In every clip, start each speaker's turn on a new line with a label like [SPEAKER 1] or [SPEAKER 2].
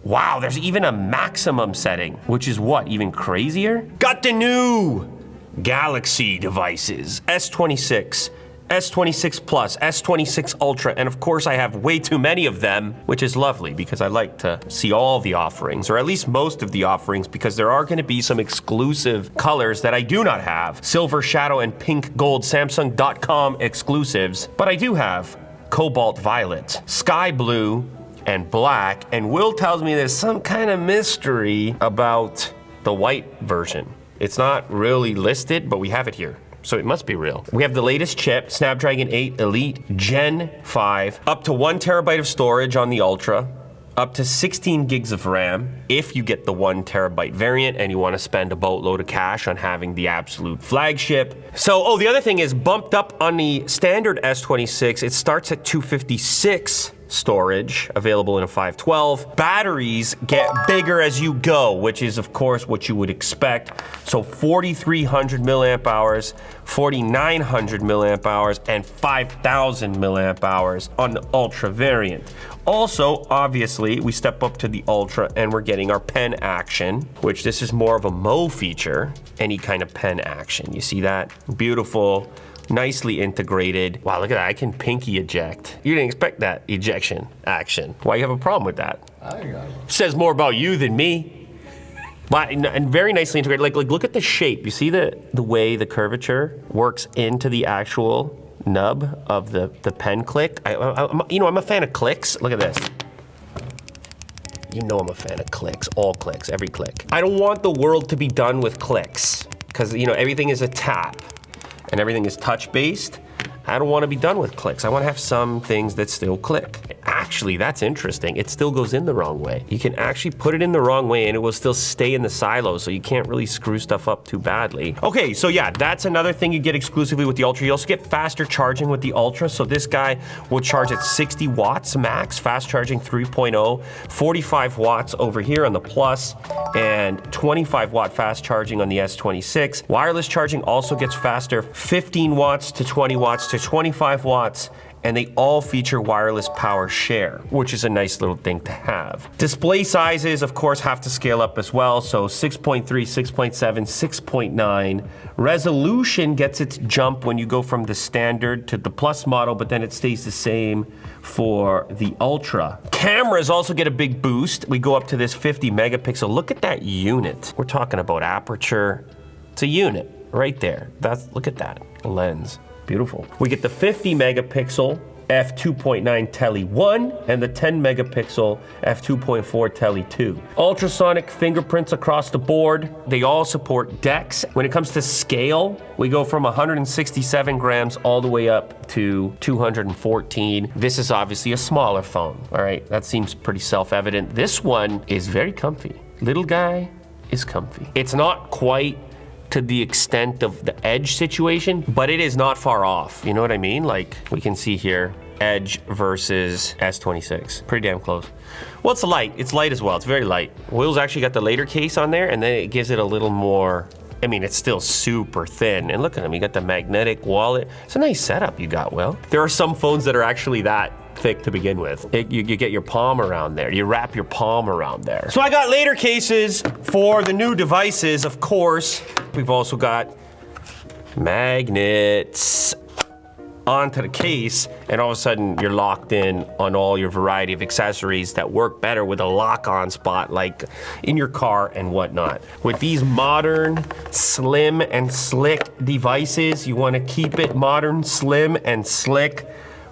[SPEAKER 1] Wow, there's even a maximum setting, which is what, even crazier? Got the new Galaxy devices, S26, S26 Plus, S26 Ultra, and of course I have way too many of them, which is lovely because I like to see all the offerings, or at least most of the offerings, because there are gonna be some exclusive colors that I do not have. Silver, Shadow, and Pink Gold, Samsung.com exclusives, but I do have Cobalt Violet, Sky Blue, and Black, and Will tells me there's some kind of mystery about the white version. It's not really listed, but we have it here, so it must be real. We have the latest chip, Snapdragon 8 Elite Gen 5, up to 1 terabyte of storage on the Ultra, up to 16 gigs of RAM if you get the 1 terabyte variant and you want to spend a boatload of cash on having the absolute flagship. So, the other thing is bumped up on the standard S26, it starts at 256 storage, available in a 512. Batteries get bigger as you go, which is of course what you would expect. So 4,300 milliamp hours, 4,900 milliamp hours, and 5,000 milliamp hours on the Ultra variant. Also, obviously, we step up to the Ultra and we're getting our pen action, which this is more of a Mo feature, any kind of pen action. You see that? Beautiful. Nicely integrated. Wow, look at that, I can pinky eject. You didn't expect that ejection action. Why you have a problem with that?
[SPEAKER 2] I got it.
[SPEAKER 1] Says more about you than me. But, and very nicely integrated. Like look at the shape. You see the way the curvature works into the actual nub of the pen click? I'm a fan of clicks. Look at this. You know I'm a fan of clicks, all clicks, every click. I don't want the world to be done with clicks, because everything is a tap and everything is touch-based. I don't want to be done with clicks. I want to have some things that still click. Actually, that's interesting. It still goes in the wrong way. You can actually put it in the wrong way and it will still stay in the silo, so you can't really screw stuff up too badly. Okay, so yeah, that's another thing you get exclusively with the Ultra. You also get faster charging with the Ultra. So this guy will charge at 60 watts max, fast charging 3.0, 45 watts over here on the Plus, and 25 watt fast charging on the S26. Wireless charging also gets faster, 15 watts to 20 watts to 25 watts, and they all feature wireless power share, which is a nice little thing to have. Display sizes, of course, have to scale up as well, so 6.3, 6.7, 6.9. Resolution gets its jump when you go from the standard to the Plus model, but then it stays the same for the Ultra. Cameras also get a big boost. We go up to this 50 megapixel. Look at that unit. We're talking about aperture. It's a unit right there. Look at that lens. Beautiful. We get the 50 megapixel f2.9 Tele 1 and the 10 megapixel f2.4 Tele 2. Ultrasonic fingerprints across the board. They all support DeX. When it comes to scale, we go from 167 grams all the way up to 214. This is obviously a smaller phone, all right? That seems pretty self-evident. This one is very comfy. Little guy is comfy. It's not quite to the extent of the Edge situation, but it is not far off. You know what I mean? Like we can see here, Edge versus S26. Pretty damn close. Well, it's light. It's light as well. It's very light. Will's actually got the later case on there, and then it gives it a little more, I mean, it's still super thin. And look at him, you got the magnetic wallet. It's a nice setup you got, Will. There are some phones that are actually that thick to begin with. You get your palm around there. You wrap your palm around there. So I got later cases for the new devices, of course. We've also got magnets onto the case, and all of a sudden you're locked in on all your variety of accessories that work better with a lock-on spot, like in your car and whatnot. With these modern, slim, and slick devices, you want to keep it modern, slim, and slick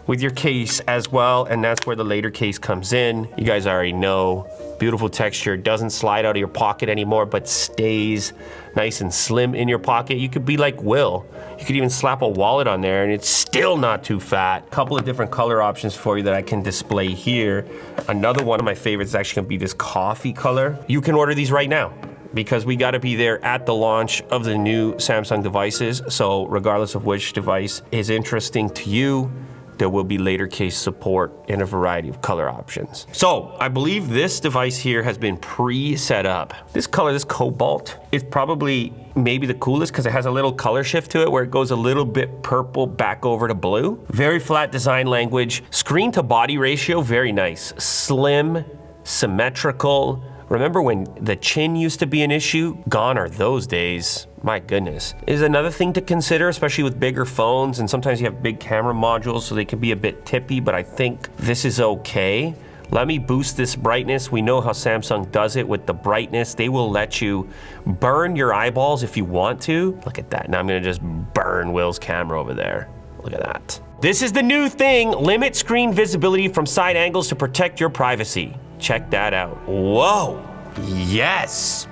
[SPEAKER 1] with your case as well, and that's where the later case comes in. You guys already know, beautiful texture, doesn't slide out of your pocket anymore, but stays nice and slim in your pocket. You could be like Will. You could even slap a wallet on there and it's still not too fat. Couple of different color options for you that I can display here. Another one of my favorites is actually gonna be this coffee color. You can order these right now, because we gotta be there at the launch of the new Samsung devices. So regardless of which device is interesting to you, there will be later case support in a variety of color options. So I believe this device here has been pre-set up. This color, this cobalt, is probably maybe the coolest because it has a little color shift to it where it goes a little bit purple back over to blue. Very flat design language. Screen to body ratio, very nice. Slim, symmetrical. Remember when the chin used to be an issue? Gone are those days. My goodness. Is another thing to consider, especially with bigger phones, and sometimes you have big camera modules, so they can be a bit tippy, but I think this is okay. Let me boost this brightness. We know how Samsung does it with the brightness. They will let you burn your eyeballs if you want to. Look at that. Now I'm gonna just burn Will's camera over there. Look at that. This is the new thing. Limit screen visibility from side angles to protect your privacy. Check that out. Whoa, yes.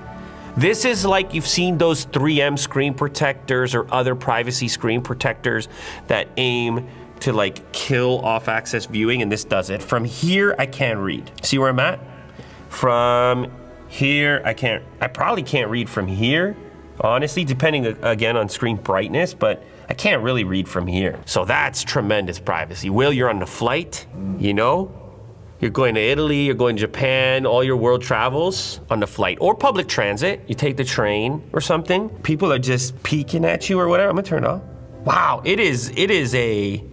[SPEAKER 1] This is like you've seen those 3M screen protectors or other privacy screen protectors that aim to like kill off-access viewing, and this does it. From here, I can't read. See where I'm at? From here, I probably can't read from here, honestly, depending again on screen brightness, but I can't really read from here. So that's tremendous privacy. Will, you're on the flight, you know? You're going to Italy, you're going to Japan, all your world travels on the flight or public transit. You take the train or something. People are just peeking at you or whatever. I'm gonna turn it off. Wow, it is a,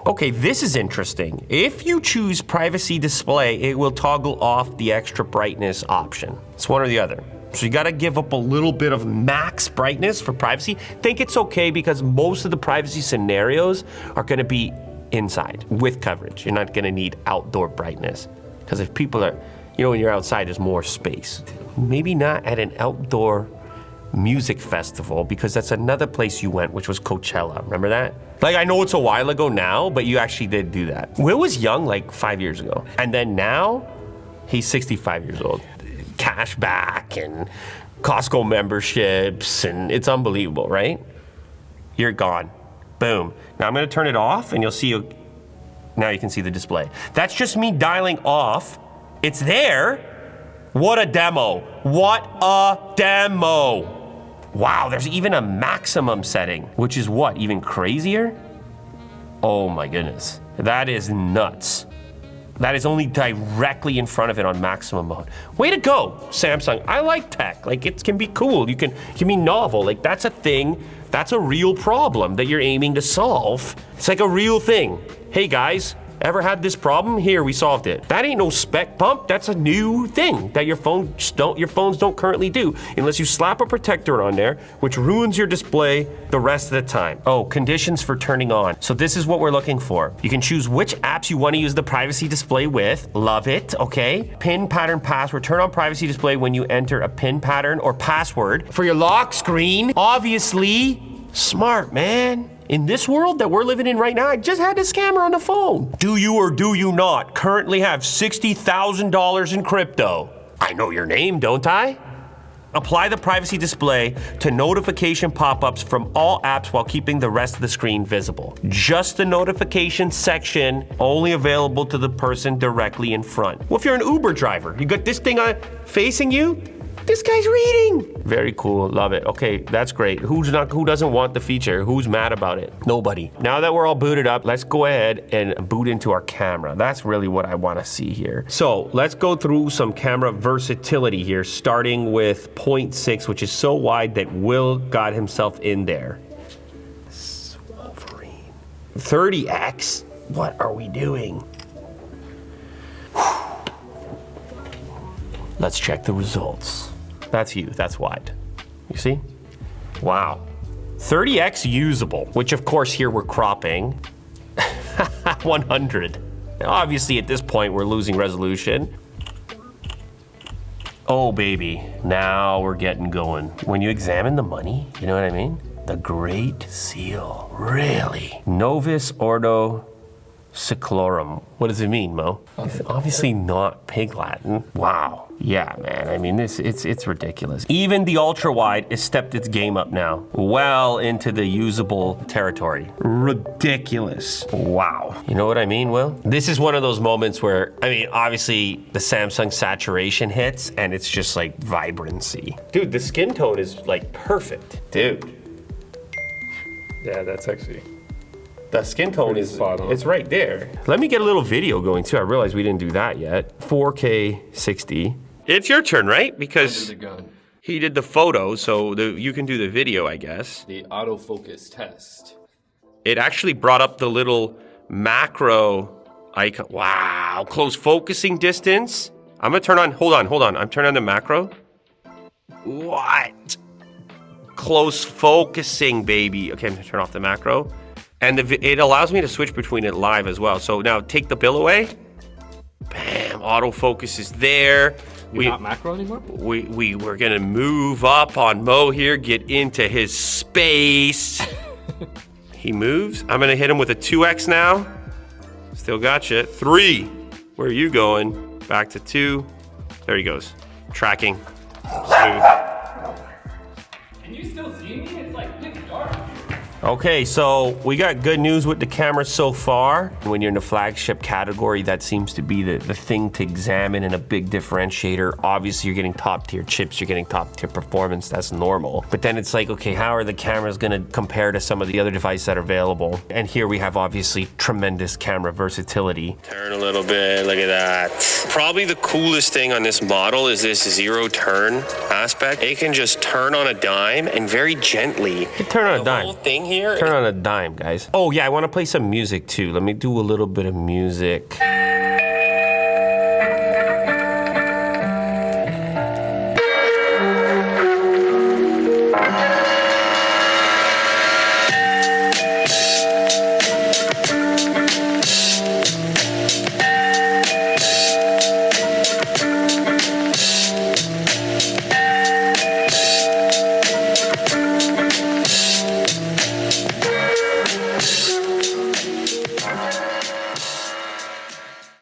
[SPEAKER 1] okay, this is interesting. If you choose privacy display, it will toggle off the extra brightness option. It's one or the other. So you gotta give up a little bit of max brightness for privacy. Think it's okay because most of the privacy scenarios are gonna be inside with coverage. You're not gonna need outdoor brightness. Because if people are, you know, when you're outside, there's more space. Maybe not at an outdoor music festival, because that's another place you went, which was Coachella. Remember that? Like, I know it's a while ago now, but you actually did do that. Will was young like 5 years ago. And then now, he's 65 years old. Cash back and Costco memberships, and it's unbelievable, right? You're gone. Boom. Now I'm gonna turn it off and you'll see, now you can see the display. That's just me dialing off. It's there. What a demo. What a demo. Wow, there's even a maximum setting, which is what, even crazier? Oh my goodness. That is nuts. That is only directly in front of it on maximum mode. Way to go, Samsung. I like tech. Like, it can be cool. You can be novel. Like, that's a thing. That's a real problem that you're aiming to solve. It's like a real thing. Hey guys, ever had this problem? Here, we solved it. That ain't no spec bump. That's a new thing that your phones don't currently do, unless you slap a protector on there, which ruins your display the rest of the time. Oh, conditions for turning on. So this is what we're looking for. You can choose which apps you want to use the privacy display with. Love it, okay? Pin pattern password. Turn on privacy display when you enter a pin pattern or password. For your lock screen, obviously, smart, man. In this world that we're living in right now, I just had this camera on the phone. Do you or do you not currently have $60,000 in crypto? I know your name, don't I? Apply the privacy display to notification pop-ups from all apps while keeping the rest of the screen visible. Just the notification section only available to the person directly in front. Well, if you're an Uber driver, you got this thing facing you, this guy's reading. Very cool, love it. Okay, that's great. Who doesn't want the feature? Who's mad about it? Nobody. Now that we're all booted up, let's go ahead and boot into our camera. That's really what I wanna see here. So let's go through some camera versatility here, starting with 0.6, which is so wide that Will got himself in there. Wolverine. 30x? What are we doing? Let's check the results. That's you, that's wide. You see? Wow. 30x usable, which of course here we're cropping. 100. Obviously at this point we're losing resolution. Oh baby, now we're getting going. When you examine the money, you know what I mean? The Great Seal, really? Novus Ordo Seclorum. What does it mean, Mo? It's obviously not Pig Latin. Wow. Yeah, man. I mean, it's ridiculous. Even the ultra wide has stepped its game up now, well into the usable territory. Ridiculous. Wow. You know what I mean, Will? This is one of those moments where, I mean, obviously the Samsung saturation hits and it's just like vibrancy. Dude, the skin tone is like perfect. Dude.
[SPEAKER 2] Yeah, that's actually.
[SPEAKER 1] The skin tone is
[SPEAKER 2] spot on.
[SPEAKER 1] It's right there. Let me get a little video going too. I realized we didn't do that yet. 4K 60. It's your turn, right? Because he did the photo, so you can do the video, I guess.
[SPEAKER 2] The autofocus test.
[SPEAKER 1] It actually brought up the little macro icon. Wow, close focusing distance. I'm gonna turn on, hold on. I'm turning on the macro. What? Close focusing, baby. Okay, I'm gonna turn off the macro. And it allows me to switch between it live as well. So now take the bill away. Bam, autofocus is there.
[SPEAKER 2] You're not macro anymore?
[SPEAKER 1] We're gonna move up on Mo here, get into his space. He moves. I'm gonna hit him with a 2x now. Still got you. 3. Where are you going? Back to 2. There he goes. Tracking. Smooth.
[SPEAKER 2] Can you still see me? It's like pitch dark.
[SPEAKER 1] Okay, so we got good news with the camera so far. When you're in the flagship category, that seems to be the thing to examine and a big differentiator. Obviously, you're getting top tier chips, you're getting top tier performance, that's normal. But then it's like, okay, how are the cameras gonna compare to some of the other devices that are available? And here we have obviously tremendous camera versatility. Turn a little bit, look at that. Probably the coolest thing on this model is this zero turn aspect. It can just turn on a dime and very gently. Turn on a dime. The whole thing here. Turn on a dime, guys. Oh yeah, I want to play some music too. Let me do a little bit of music.